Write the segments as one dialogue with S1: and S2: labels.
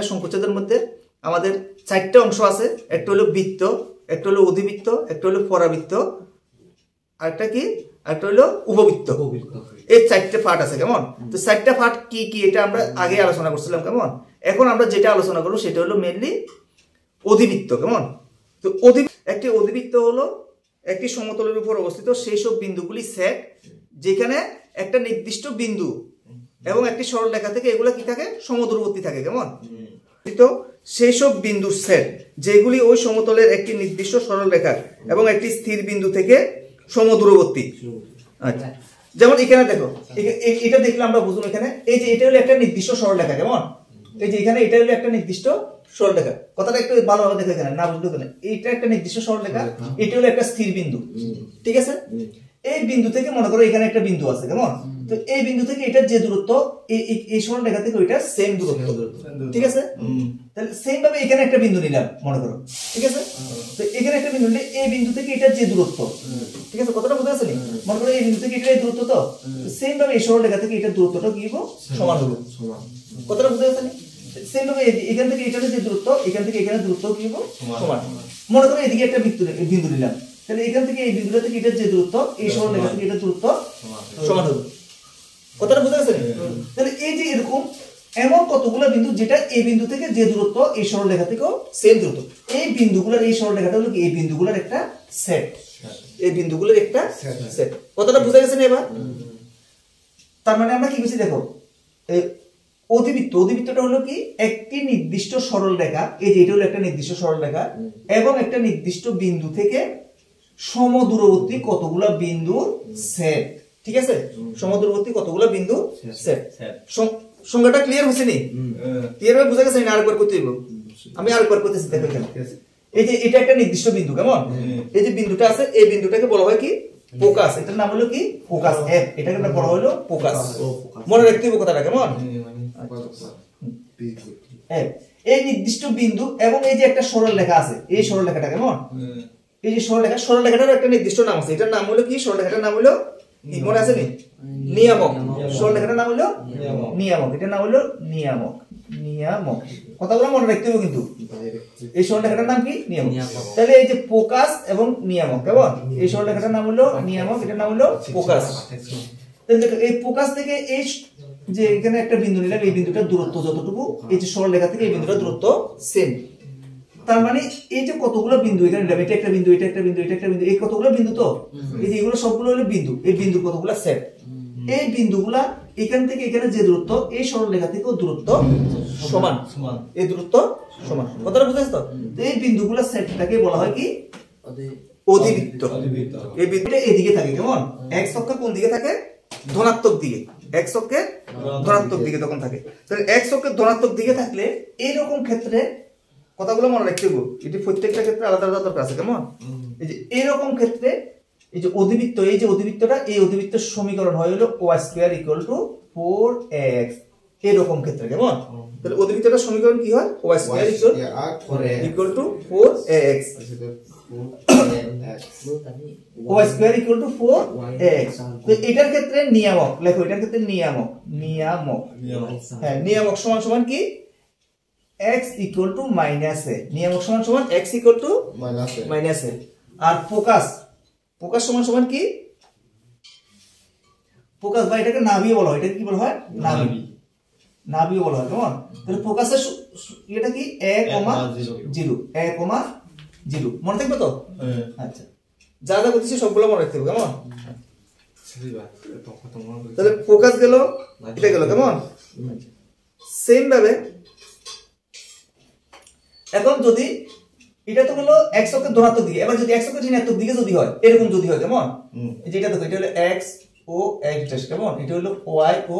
S1: সংকোচকের মধ্যে আমাদের চারটা অংশ আছে। একটা হলো বৃত্ত, একটা হলো অধিবৃত্ত, একটা হলো পরাবৃত্ত, আরেকটা কি, একটা হলো উপবৃত্ত। এই চারটে পার্ট আছে, কেমন? তো চারটা পার্ট কি কি এটা আমরা আগে আলোচনা করছিলাম, কেমন? এখন আমরা যেটা আলোচনা করবো সেটা হলো মেইনলি অধিবৃত্ত, কেমন? তো একটি অধিবৃত্ত হলো একটি সমতলের উপর অবস্থিত সেই সব বিন্দুগুলি সেট যেখানে একটা নির্দিষ্ট বিন্দু এবং একটি সরল রেখা থেকে এগুলা কি থাকে, সমদূরবর্তী থাকে, কেমন? তো সেই সব বিন্দুর সেট যেগুলি ওই সমতলের একটি নির্দিষ্ট সরল রেখা এবং একটি স্থির বিন্দু থেকে সমদূরবর্তী। আচ্ছা, যেমন এখানে দেখো, এটা দেখলে আমরা বুঝবো এখানে এই যে এটা হলো একটা নির্দিষ্ট সরল রেখা, কেমন? এই যে এখানে এটা হলো একটা নির্দিষ্ট সরল রেখা, কথাটা একটু ভালোভাবে দেখো এখানে, না বুঝলে কেন, এইটা একটা নির্দিষ্ট সরল রেখা, এটা হলো একটা স্থির বিন্দু, ঠিক আছে? এই বিন্দু থেকে মনে করো এখানে একটা বিন্দু আছে, কেমন? তো এই বিন্দু থেকে এটা যে দূরত্ব, এই সরল রেখা থেকে ওইটা সেম দূরত্ব, ঠিক আছে? তাহলে সেম ভাবে এখানে একটা বিন্দু নিলাম মনে করো, ঠিক আছে? তো এখানে একটা বিন্দু নিলে এই বিন্দু থেকে এটা যে দূরত্ব, ঠিক আছে? কতটা বুঝতে পারছেন? মনে করো এই বিন্দু থেকে এটা দূরত্ব, তো সেম ভাবে এই সরল রেখা থেকে এটা দূরত্বটা কি হবে, সমান হবে। কতটা বুঝতে পারছেন? সেম ভাবে এখান থেকে এটা যে দূরত্ব, এখান থেকে এখানে দূরত্ব কি হবে, সমান। মনে করো এদিকে একটা বিন্দু নিলাম, তাহলে এখান থেকে এই বিন্দুটা থেকে এটা যে দূরত্ব, এই সরল রেখা থেকে এটা দূরত্ব সমান হবে। কথাটা বুঝতে পারছেন? তাহলে এই যে এরকম এমন কতগুলো বিন্দু যেটা এই বিন্দু থেকে যে দূরত্ব এই সরল রেখা থেকেও সেম দূরত্ব, এই বিন্দুগুলোর এই সরল রেখাটা হলো কি এই বিন্দুগুলোর একটা সেট, এই বিন্দুগুলোর একটা সেট। কথাটা বুঝা গেছে না এবার? তার মানে আমরা কি বুঝি দেখো, এই অধিবৃত্তটা হলো কি একটি নির্দিষ্ট সরল রেখা, এই যে এটা হলো একটা নির্দিষ্ট সরল রেখা এবং একটা নির্দিষ্ট বিন্দু থেকে সমদূরবর্তী কতগুলো বিন্দুর সেট, ঠিক আছে? সমদূরবর্তী কতগুলো বিন্দু সেট। সংজ্ঞাটা ক্লিয়ার হয়েছে নি? ক্লিয়ার ভাবে বুঝা গেছে না? আরেকবার করতে দিব, আমি আরেকবার করতেছি, দেখো এখানে এই যে এটা একটা নির্দিষ্ট বিন্দু, কেমন? এই যে বিন্দুটা আছে, এই বিন্দুটাকে বলা হয় কি, ফোকাস। এটার নাম হলো কি, ফোকাস এফ, এটাকে বলা হলো ফোকাস। মনে রাখতে হবে কথাটা, কেমন? এই নির্দিষ্ট বিন্দু এবং এই যে একটা সরল রেখা আছে, এই সরল রেখাটা, কেমন? এই যে সরল রেখাটার একটা নির্দিষ্ট নাম আছে, এটার নাম হলো কি, সরল রেখাটার নাম হলো, মনে আছে নি, নিয়ামক। সরল রেখাটার নাম হলো নিয়ামক, এটার নাম হলো নিয়ামক। নিয়ামক কথাগুলো মনে রাখতে হবে কিন্তু, এই সরল রেখাটার নাম কি, নিয়ামক। তাহলে এই যে ফোকাস এবং নিয়ামক, কেমন? এই সরল রেখাটার নাম হলো নিয়ামক, এটার নাম হলো ফোকাস। তাহলে দেখো এই ফোকাস থেকে এই যে এখানে একটা বিন্দু নিলাম, এই বিন্দুটার দূরত্ব যতটুকু এই যে সরল রেখা থেকে এই বিন্দুটার দূরত্ব সেম। তার মানে এই যে কতগুলো বিন্দু এখানে নিলাম, এটা একটা বিন্দু, এটা একটা বিন্দু, এটা একটা বিন্দু, এই কতগুলো বিন্দু, তো এই যে এগুলো সবগুলো হলো বিন্দু, এই বিন্দু কতগুলো সেট, এই বিন্দুগুলা এখান থেকে এখানে যে দূরত্ব এই সরল রেখা থেকে দূরত্ব সমান, এই দূরত্ব সমান। কথাটা বুঝতে পারছো? তো এই বিন্দুগুলা সেটটাকে বলা হয় কি, অধিবৃত্ত। এই বিন্দুটা এদিকে থাকে, কেমন? এক্স অক্ষ কোন দিকে থাকে, ধনাত্মক দিকে, এক্স অক্ষের ধনাত্মক দিকে তখন থাকে। তাহলে এক্স অক্ষের ধনাত্মক দিকে থাকলে এইরকম ক্ষেত্রে কথাগুলো মনে রাখতে হবে, এটি প্রত্যেকটা ক্ষেত্রে আলাদা আলাদা দরকার আছে, কেমন? এই যে এরকম ক্ষেত্রে এই যে অধিবৃত্ত, এই যে অধিবৃত্তটা, এই অধিবৃত্তের সমীকরণ হয় হলো y square equal to 4x, এরকম ক্ষেত্রে, কেমন? তাহলে অধিবৃত্তটার সমীকরণ কি হয়, y square equal to 4x, y square equal to 4x। তো এটার ক্ষেত্রে নিয়ামক লেখো, এটার ক্ষেত্রে নিয়ামক, হ্যাঁ, নিয়ামক সমান সমান কি, x equal to minus a, নিয়ামক সমান সমান x equal to minus a। আর ফোকাস সমান সমান কি, ফোকাস বা এটাকে নাভিও বলা হয়, এটাকে কি বলা হয়, নাভিও বলা হয়, কেমন? তাহলে ফোকাসের এটা কি 1,0 মনে থাকবে তো? আচ্ছা, যা যা বলছি সবগুলো মনে রাখতে হবে, কেমন? তাহলে ফোকাস গেল, এটা গেল, কেমন? সেম ভাবে এখন যদি এটা তো হলো x অক্ষের ধনাত্মক দিকে, এবার যদি x অক্ষের ঋণাত্মক দিকে যদি হয়, এরকম যদি হয়, কেমন? এই যে এটা দেখো, এটা হলো x ও x ড্যাশ, কেমন? এটা হলো y ও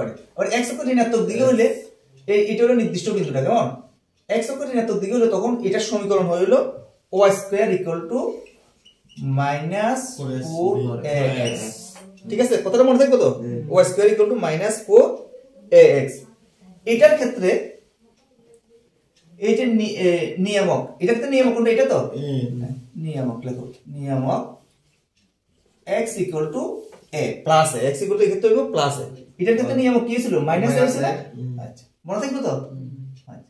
S1: y। আর x অক্ষের ঋণাত্মক দিকে হলে এটা হলো নির্দিষ্ট বিন্দুটা, কেমন? x অক্ষের ঋণাত্মক দিকে হলে তখন এটার সমীকরণ হয় হলো y square equal to minus 4ax, ঠিক আছে? কথাটা মনে থাকবে তো, y square equal to minus 4ax। এটার ক্ষেত্রে এই যে নিয়ামক, এটা তো নিয়ামক কোনটা, এটা তো নিয়ামক লেখো, নিয়ামক x equal two a plus a, x equal two এই ক্ষেত্রে প্লাস a, এটার ক্ষেত্রে নিয়ামক কি ছিল, মাইনাস a ছিল। আচ্ছা, মনে থাকবে তো? আচ্ছা,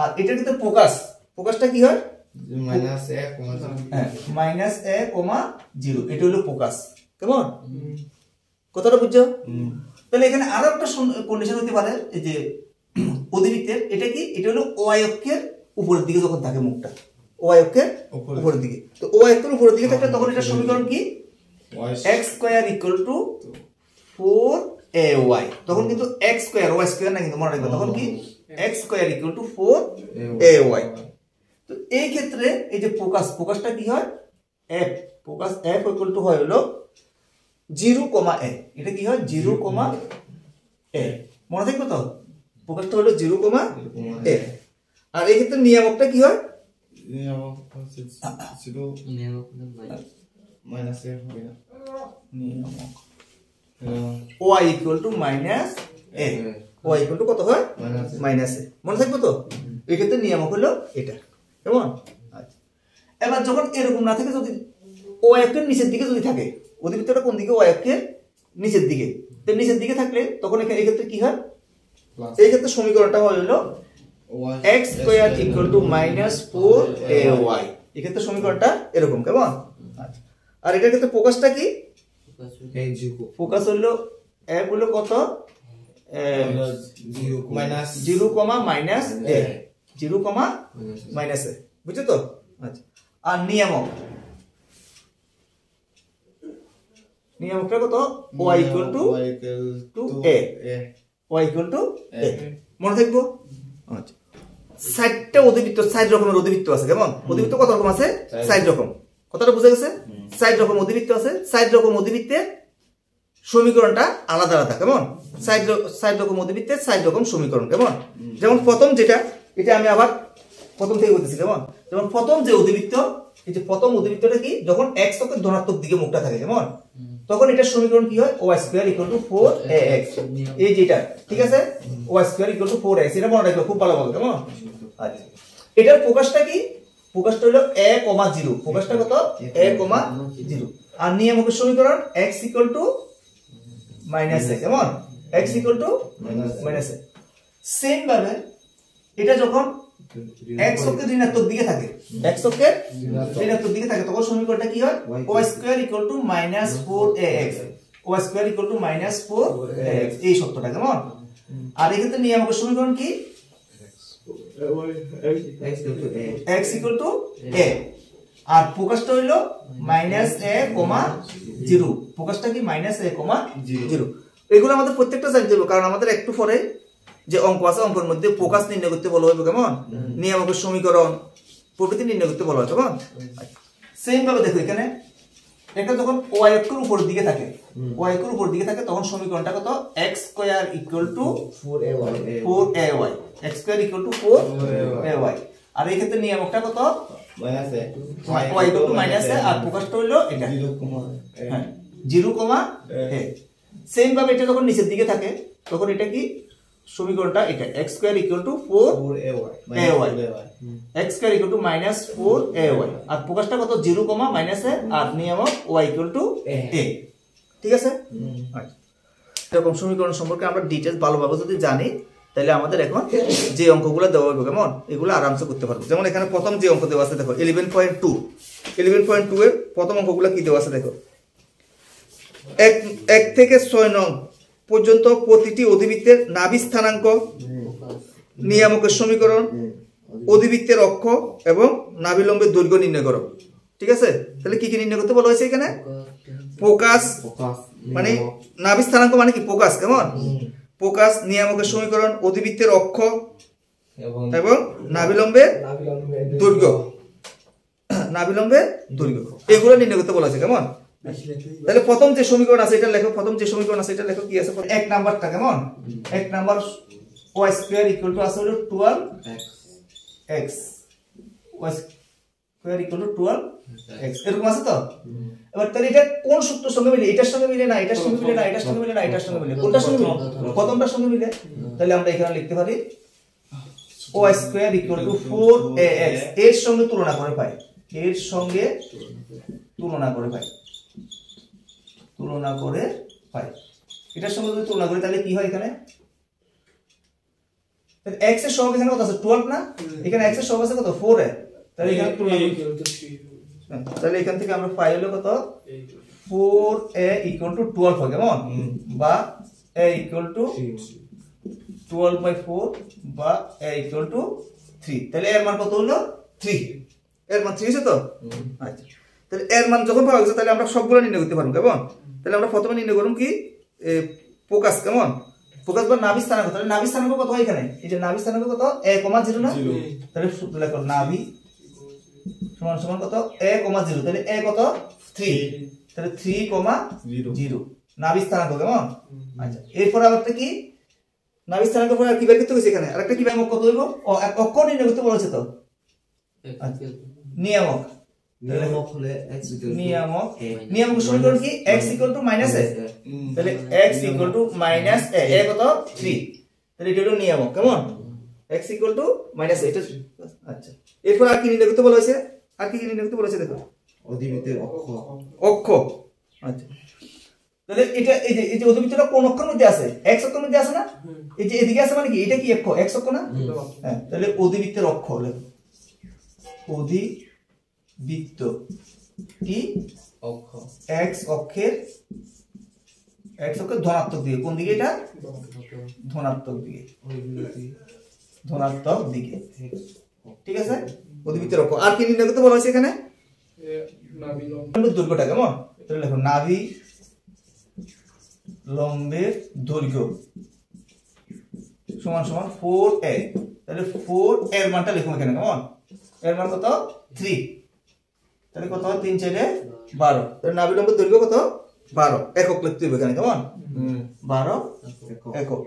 S1: আর এটার ক্ষেত্রে ফোকাসটা কি হয় -a,0 এটা হলো ফোকাস। কেমন কথাটা বুঝছো? তাহলে এখানে আরো একটা কন্ডিশন হতে পারে এই যে অধিবৃত্তের, এটা কি, এটা হলো ওয়াই অক্ষের উপরের দিকে যখন থাকে মুখটা, ওয়াই অক্ষের উপরের দিকে, তো ওয়াই অক্ষের উপরের দিকে থাকলে তখন এটা সমীকরণ কি x square equal to 4ay, তখন কিন্তু x স্কয়ার y স্কয়ার না, কিন্তু মনে রাখবে তখন কি x square equal to 4ay। তো এই ক্ষেত্রে এই যে ফোকাসটা কি হয় f, focus f equal to হয় হলো 0,a, এটা কি হয় 0,a, মনে থাকবে তো, ফোকাসটা হলো 0,a। আর এই ক্ষেত্রে নিয়ামকটা কি হয় y equal to minus a, y equal to কত হয় মাইনাস a, মনে থাকবে তো। এই ক্ষেত্রে নিয়ামক হলো এটা। কেমন? আচ্ছা, এবার যখন এরকম না থাকে, যদি y অক্ষের নিচের দিকে যদি থাকে, অধিবৃত্তটা কোন দিকে, y অক্ষের নিচের দিকে, তো নিচের দিকে থাকলে তখন এখানে এই ক্ষেত্রে কি হয়, এই ক্ষেত্রে সমীকরণটা হলো x square equal to minus 4ay, এই ক্ষেত্রে সমীকরণটা এরকম। কেমন? আচ্ছা, আর এটার ক্ষেত্রে ফোকাসটা কি, ফোকাস হলো f হলো কত 0, মাইনাস a, 0, মাইনাস a, বুঝছো তো? আচ্ছা, আর নিয়ামকটা কত y equal to a, y equal to a, মনে থাকবো। আচ্ছা, 60টা অধিবৃত্ত, 60 রকমের অধিবৃত্ত আছে। কেমন? অধিবৃত্ত কত রকম আছে? 60 রকম। কথাটা বুঝা গেছে? 60 রকম অধিবৃত্ত আছে। 60 রকম অধিবৃত্তের সমীকরণটা আলাদা আলাদা। কেমন? 60 রকম অধিবৃত্তের 60 রকম সমীকরণ। কেমন? যেমন প্রথম যেটা, এটা আমি আবার প্রথম থেকে বলতেছি। কেমন? যেমন প্রথম যে অধিবৃত্ত, এই যে প্রথম অধিবৃত্তটা কি, যখন x অক্ষের ধনাত্মক দিকে মুখটা থাকে, কেমন, তখন এটার সমীকরণ কি হয় y square equal to 4ax, এই যেটা, ঠিক আছে, y square equal to 4ax, এটা মনে রাখবে খুব ভালো ভাবে। কেমন? আচ্ছা, এটার ফোকাসটা কি, ফোকাসটা হলো a, 0, ফোকাসটা কত a, 0, আর নিয়ামকের সমীকরণ x equal to minus a। কেমন? x equal to minus a। Same ভাবে এটা যখন x অক্ষের ঋণাত্মক দিকে থাকে, x অক্ষের ঋণাত্মক দিকে থাকে, তখন সমীকরণটা কি হয় y square equal to minus 4ax, y square equal to minus 4ax, এই সত্যটা। কেমন? আর এই ক্ষেত্রে নিয়ামকের সমীকরণ কি x ইকুয়াল টু a, আর ফোকাসটা হইলো মাইনাস a, 0, ফোকাসটা কি মাইনাস a, 0। এগুলো আমাদের প্রত্যেকটা জানতে হবে, কারণ আমাদের একটু পরে যে অঙ্ক আছে, অঙ্কের মধ্যে ফোকাস নির্ণয় করতে বলা হবে। কেমন? নিয়ামকের সমীকরণ প্রভৃতি নির্ণয় করতে বলা হয়। কেমন? সেম ভাবে দেখো এখানে, এটা যখন y অক্ষের উপর দিকে থাকে, y অক্ষের উপর দিকে থাকে, তখন সমীকরণটা কত x square equal to 4ay, x square equal to 4ay, আর এই ক্ষেত্রে নিয়ামকটা কত minus a, y equal to minus a, আর ফোকাসটা হলো এটা 0,a। সেম ভাবে এটা যখন নিচের দিকে থাকে, তখন এটা কি সমীকরণটা এটা x square equal to 4ay, x square equal to minus 4ay, আর ফোকাসটা কত 0, মাইনাস a, আর নিয়ামক y ইকুয়াল টু a। ঠিক আছে? আচ্ছা, এরকম সমীকরণ সম্পর্কে আমরা ডিটেইলস ভালোভাবে যদি জানি, তাহলে আমাদের এখন যে অঙ্কগুলো দেওয়া হবে, কেমন, এগুলো আরামসে করতে পারবো। যেমন এখানে প্রথম যে অঙ্ক দেওয়া আছে দেখো 11.2 এর প্রথম অঙ্কগুলো কি দেওয়া আছে দেখো, 1 থেকে 6 নং পর্যন্ত প্রতিটি অধিবৃত্তের নাভি স্থানাঙ্ক, নিয়ামকের সমীকরণ, অধিবৃত্তের অক্ষ এবং নাভিলম্বের দৈর্ঘ্য নির্ণয় করো। ঠিক আছে? তাহলে কি কি নির্ণয় করতে বলা হয়েছে এখানে? ফোকাস মানে নাভি স্থানাঙ্ক মানে কি ফোকাস। কেমন? ফোকাস, নিয়ামকের সমীকরণ, অধিবৃত্তের অক্ষ এবং নাভিলম্বের দৈর্ঘ্য, এগুলো নির্ণয় করতে বলা হয়েছে। কেমন? তাহলে প্রথম যে সমীকরণ আছে এটা লেখো, প্রথম যে সমীকরণ আছে এটা লেখো, কি আছে এক নাম্বারটা। কেমন? এক number y square equal to আছে হলো 12x, y square equal to 12x, এরকম আছে তো। এবার তাহলে এটা কোন সূত্রের সঙ্গে মিলে? এটার সঙ্গে মিলে না, এটার সঙ্গে মিলে না, এটার সঙ্গে মিলে না, এটার সঙ্গে মিলে, কোনটার সঙ্গে মিলে? প্রথমটার সঙ্গে মিলে। তাহলে আমরা এখানে লিখতে পারি y square equal to 4ax, এর সঙ্গে তুলনা করে পাই, এর সঙ্গে তুলনা করে পাই, এটার সঙ্গে যদি তুলনা করি তাহলে কি হয়, এখানে তাহলে x এর সহগ এখানে কত আছে 12 না, এখানে x এর সহগ আছে কত 4a, তাহলে এখানে তাহলে এখান থেকে আমরা পাই হলো কত 4a = 12 হয় কেমন, বা a = 12/4 বা a = 3, তাহলে এর মান কত হলো 3, এর মান 3 আছে তো। আচ্ছা তাহলে এর মান যখন পাওয়া গেছে তাহলে আমরা সবগুলো নির্ণয় করতে পারবো কেমন। তাহলে আমরা প্রথমে নির্ণয় করব কি ফোকাস কেমন, ফোকাস বা নাভি স্থানাঙ্ক। তাহলে নাভি স্থানাঙ্ক কত হয় এখানে, এই যে নাভি স্থানাঙ্ক কত a, 0 না, তাহলে লেখো নাভি সমান সমান কত a, 0, তাহলে a কত 3, তাহলে 3,0 নাভি স্থানাঙ্ক কেমন। আচ্ছা এরপর আরেকটা কি নাভি স্থানাঙ্ক পরে আর কি বের করতে হইছে এখানে, আরেকটা কি ব্যায়াম কত হইব, অক্ষ নির্ণয় করতে বলেছে তো। নিয়ামক
S2: হলে
S1: নিয়ামক সমীকরণ কি x = -a, তাহলে x = -a, a কত 3, তাহলে এটা হলো নিয়ামক কেমন, x = -a এটা। আচ্ছা এরপর আর কি নির্ণয় করতে বলা হয়েছে, আর কি নির্ণয় করতে বলেছে দেখো
S2: অধিবৃত্তের
S1: অক্ষ। আচ্ছা তাহলে এটা এই যে অধিবৃত্তটা কোন অক্ষের মধ্যে আছে, x অক্ষের মধ্যে আছে না, এই যে এদিকে আছে মানে কি এটা কি অক্ষ, x অক্ষ না, হ্যাঁ তাহলে অধিবৃত্তের অক্ষ লেখো, অধিবৃত্ত কি
S2: অক্ষ
S1: x অক্ষের ধনাত্মক দিকে, কোন দিকে এটা ধনাত্মক দিকে, ধনাত্মক দিকে, ঠিক আছে অধিবৃত্তের অক্ষ। আর কি নির্ণয় করতে বলা হয়েছে এখানে দৈর্ঘ্যটা কেমন, তাহলে লেখো নাভি লম্বের দৈর্ঘ্য সমান সমান 4a, তাহলে 4 এর মানটা লিখুন এখানে কেমন, এর মান কত 3, তাহলে কত হয় 3 × 4 = 12, তাহলে নাভি লম্বের দৈর্ঘ্য কত 12 একক লিখতে হবে এখানে কেমন, 12 একক।